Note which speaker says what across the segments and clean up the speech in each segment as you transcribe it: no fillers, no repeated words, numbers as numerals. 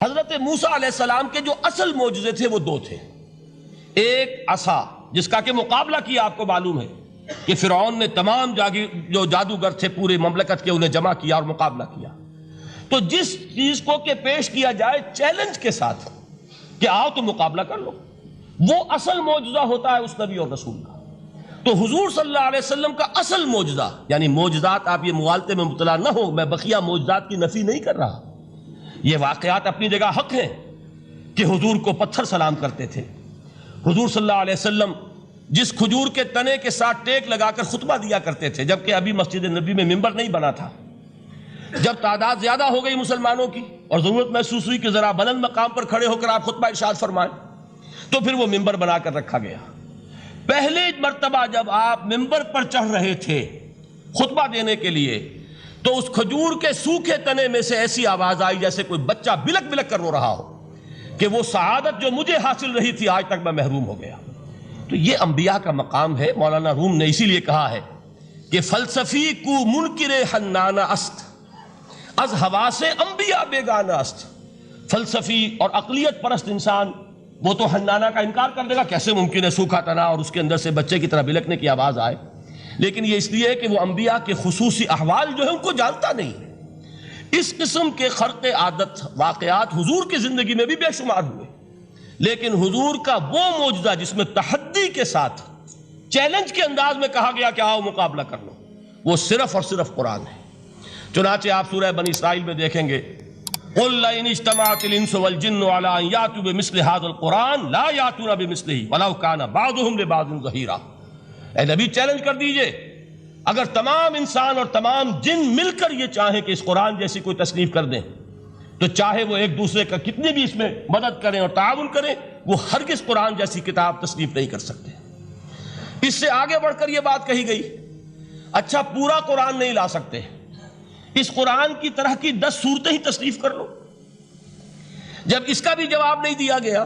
Speaker 1: حضرت موسیٰ علیہ السلام کے جو اصل معجزے تھے وہ دو تھے. ایک عصا جس کا کہ مقابلہ کیا، آپ کو معلوم ہے کہ فرعون نے تمام جو جادوگر تھے پورے مملکت کے انہیں جمع کیا اور مقابلہ کیا. تو جس چیز کو کہ پیش کیا جائے چیلنج کے ساتھ کہ آؤ تو مقابلہ کر لو، وہ اصل معجزہ ہوتا ہے اس نبی اور رسول کا. تو حضور صلی اللہ علیہ وسلم کا اصل معجزہ، یعنی معجزات، آپ یہ مغالطے میں مبتلا نہ ہو، میں بقیہ معجزات کی نفی نہیں کر رہا، یہ واقعات اپنی جگہ حق ہیں کہ حضور کو پتھر سلام کرتے تھے. حضور صلی اللہ علیہ وسلم جس کھجور کے تنے کے ساتھ ٹیک لگا کر خطبہ دیا کرتے تھے، جبکہ ابھی مسجد نبی میں ممبر نہیں بنا تھا، جب تعداد زیادہ ہو گئی مسلمانوں کی اور ضرورت محسوس ہوئی کہ ذرا بلند مقام پر کھڑے ہو کر آپ خطبہ ارشاد فرمائیں، تو پھر وہ ممبر بنا کر رکھا گیا. پہلے مرتبہ جب آپ ممبر پر چڑھ رہے تھے خطبہ دینے کے لیے، تو اس کھجور کے سوکھے تنے میں سے ایسی آواز آئی جیسے کوئی بچہ بلک بلک کر رو رہا ہو کہ وہ سعادت جو مجھے حاصل رہی تھی آج تک میں محروم ہو گیا. تو یہ انبیاء کا مقام ہے. مولانا روم نے اسی لیے کہا ہے کہ فلسفی کو منکر حنانہ است، از حواس انبیاء بیگانہ است. فلسفی اور عقلیت پرست انسان وہ تو حنانہ کا انکار کر دے گا، کیسے ممکن ہے سوکھا تنا اور اس کے اندر سے بچے کی طرح بلکنے کی آواز آئے. لیکن یہ اس لیے کہ وہ انبیاء کے خصوصی احوال جو ہے ان کو جانتا نہیں. اس قسم کے خرق عادت واقعات حضور کی زندگی میں بھی بے شمار ہوئے، لیکن حضور کا وہ معجزہ جس میں تحدی کے ساتھ چیلنج کے انداز میں کہا گیا کہ آؤ مقابلہ کر لو، وہ صرف اور صرف قرآن ہے. چنانچہ آپ سورہ بنی اسرائیل میں دیکھیں گے، قُلْ لَئِنِ اجْتَمَعَتِ الْإِنسُ وَالْجِنُّ عَلَىٰ أَن يَأْتُوا بِمِثْلِ هَٰذَا الْقُرْآنِ لَا يَأْتُونَ بِمِثْلِهِ وَلَوْ كَانَ بَعْضُهُمْ لِبَعْضٍ ظَهِيرًا. اے نبی چیلنج کر دیجئے، اگر تمام انسان اور تمام جن مل کر یہ چاہیں کہ اس قرآن جیسی کوئی تصنیف کر دیں، تو چاہے وہ ایک دوسرے کا کتنی بھی اس میں مدد کریں اور تعاون کریں، وہ ہرگز قرآن جیسی کتاب تصنیف نہیں کر سکتے. اس سے آگے بڑھ کر یہ بات کہی گئی، اچھا پورا قرآن نہیں لا سکتے، اس قرآن کی طرح کی 10 صورتیں ہی تصنیف کر لو. جب اس کا بھی جواب نہیں دیا گیا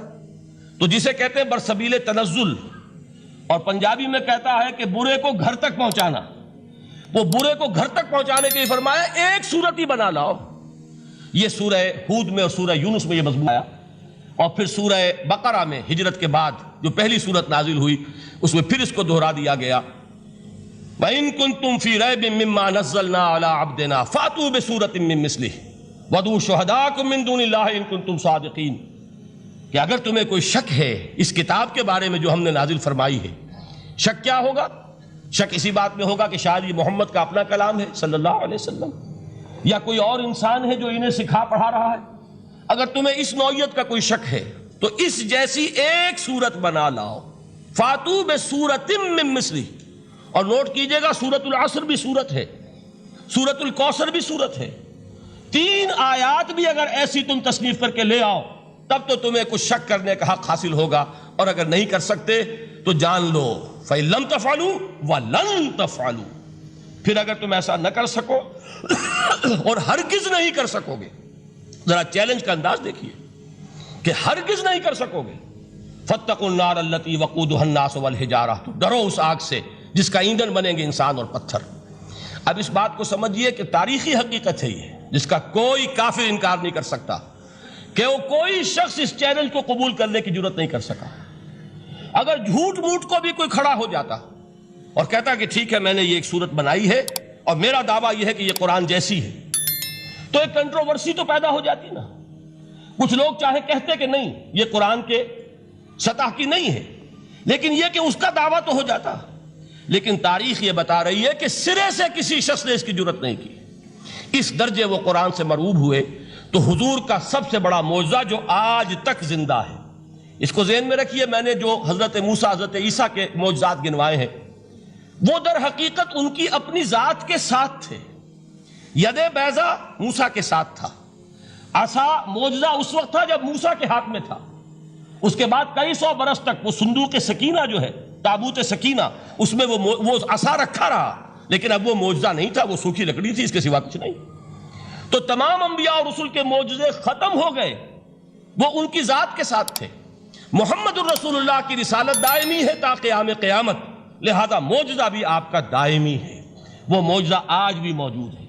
Speaker 1: تو جسے کہتے ہیں برسبیل تنزل، اور پنجابی میں کہتا ہے کہ برے کو گھر تک پہنچانا، وہ برے کو گھر تک پہنچانے کے لیے فرمایا ایک صورت ہی بنا لاؤ. یہ سورہ ہود میں اور سورہ یونس میں یہ مضمون آیا، اور پھر سورہ بقرہ میں ہجرت کے بعد جو پہلی صورت نازل ہوئی اس میں پھر اس کو دہرا دیا گیا، وَإِن كُنتُمْ فِي رَيْبٍ مِّمَّا نَزَّلْنَا عَلَىٰ عَبْدِنَا فَأْتُوا بِسُورَةٍ مِّن مِّثْلِهِ وَادْعُوا شُهَدَاءَكُم مِّن دُونِ اللَّهِ إِن كُنتُمْ صَادِقِينَ. کہ اگر تمہیں کوئی شک ہے اس کتاب کے بارے میں جو ہم نے نازل فرمائی ہے، شک کیا ہوگا؟ شک اسی بات میں ہوگا کہ شاید یہ محمد کا اپنا کلام ہے صلی اللہ علیہ وسلم، یا کوئی اور انسان ہے جو انہیں سکھا پڑھا رہا ہے. اگر تمہیں اس نوعیت کا کوئی شک ہے تو اس جیسی ایک صورت بنا لاؤ. فاتو بسورۃ من مثلہ. اور نوٹ کیجئے گا سورۃ العصر بھی صورت ہے، سورۃ الکوثر بھی صورت ہے. 3 آیات بھی اگر ایسی تم تصنیف کر کے لے آؤ تب تو تمہیں کچھ شک کرنے کا حق حاصل ہوگا. اور اگر نہیں کر سکتے تو جان لو فَإِن لَمْ تَفْعَلُوا وَلَن تَفْعَلُوا. پھر اگر تم ایسا نہ کر سکو اور ہرگز نہیں کر سکو گے، ذرا چیلنج کا انداز دیکھیے کہ ہرگز نہیں کر سکو گے، فَاتَّقُوا النَّارَ الَّتِي وَقُودُهَا النَّاسُ وَالْحِجَارَةُ. تو ڈرو اس آگ سے جس کا ایندھن بنیں گے انسان اور پتھر. اب اس بات کو سمجھیے کہ تاریخی حقیقت ہے یہ، جس کا کوئی کافر انکار نہیں کر سکتا، کہ وہ کوئی شخص اس چیلنج کو قبول کرنے کی جرات نہیں کر سکا. اگر جھوٹ موٹ کو بھی کوئی کھڑا ہو جاتا اور کہتا کہ ٹھیک ہے میں نے یہ ایک صورت بنائی ہے اور میرا دعویٰ یہ ہے کہ یہ قرآن جیسی ہے، تو ایک کنٹروورسی تو پیدا ہو جاتی نا. کچھ لوگ چاہے کہتے کہ نہیں یہ قرآن کے سطح کی نہیں ہے، لیکن یہ کہ اس کا دعویٰ تو ہو جاتا. لیکن تاریخ یہ بتا رہی ہے کہ سرے سے کسی شخص نے اس کی جرات نہیں کی. اس درجے وہ قرآن سے مرعوب ہوئے. تو حضور کا سب سے بڑا معجزہ جو آج تک زندہ ہے، اس کو ذہن میں رکھیے، میں نے جو حضرت موسیٰ حضرت عیسیٰ کے معجزات گنوائے ہیں وہ در حقیقت ان کی اپنی ذات کے ساتھ تھے. ید بیضا موسیٰ کے ساتھ تھا، عصا معجزہ اس وقت تھا جب موسیٰ کے ہاتھ میں تھا. اس کے بعد کئی 100 برس تک وہ صندوق سکینہ جو ہے، تابوت سکینہ، اس میں وہ عصا رکھا رہا، لیکن اب وہ معجزہ نہیں تھا، وہ سوکھی لکڑی تھی، اس کے سوا کچھ نہیں. تو تمام انبیاء اور رسول کے معجزے ختم ہو گئے، وہ ان کی ذات کے ساتھ تھے. محمد الرسول اللہ کی رسالت دائمی ہے تا قیام قیامت، لہذا معجزہ بھی آپ کا دائمی ہے. وہ معجزہ آج بھی موجود ہے.